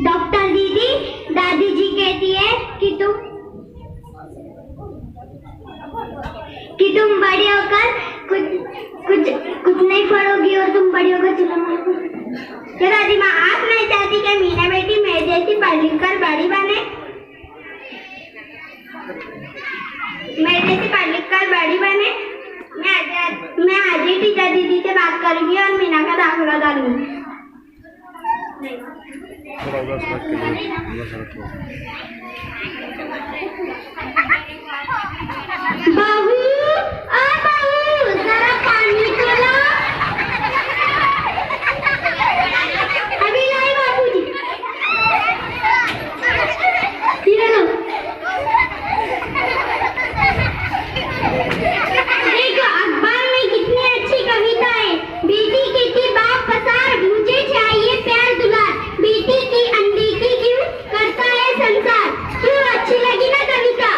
Doctor दीदी, दादी जी कहती है कि तुम बड़ी होकर कुछ नहीं पढ़ोगी और तुम बड़ी होकर चुना मारोगी। क्या दादी माँ आप नहीं चाहती कि मीना बेटी मेरे जैसी पढ़ लिख कर बड़ी बने? मेरे जैसी पढ़ लिख कर बड़ी बने? मैं आज ही टीचर दीदी से बात करूंगी और मीना का दाखिला डालूंगी। बहू, आ बहू, जरा पानी तो ला। अभी लाई बाबूजी। ये लो। देखो अखबार में कितनी अच्छी कविता है। बेटी की थी बाप पसार, मुझे चाहिए प्यार दुलार। बेटी की अनदेखी क्यों करता है संसार? क्यों अच्छी लगी ना कविता?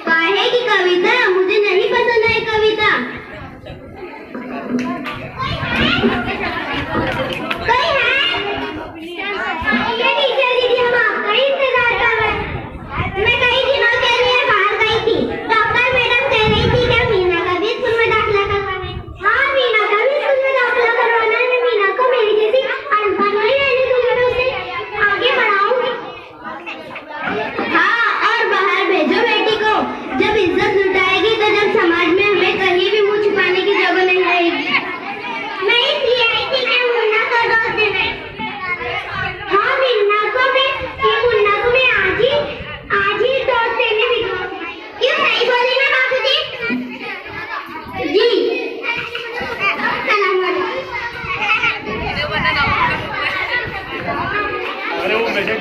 काहे की कविता? मुझे नहीं पसंद है कविता। कोई है? ये टीचर दीदी हम आपका ही इंतजार कर रहे हैं। मैं कई दिनों के लिए बाहर गई थी। डॉक्टर मैडम कह रही थी कि मीना का भी स्कूल में दाखिला करवाना है। हाँ मीना का भी स्कूल में दाखिला करवाना है। मैं मीना को मेरी जैसी अनपढ़ नहीं रहने दूंगी, मैं उसे आगे बढ़ाऊंगी। हाँ और बाहर भेजो बेटी को। जब इज्जत लुटाएगी तो जब समाज में हमें कहीं भी मुंह छुपाने की जगह नहीं रहेगी। मैं इसलिए आई थी कि मुन्ना को दोस्त देना है। हाँ मुन्ना को मैं आज ही दोस्त देने भी क्यों नहीं बोली ना बाबूजी? जी सलाम वालेकुम। अरे वो मैसेज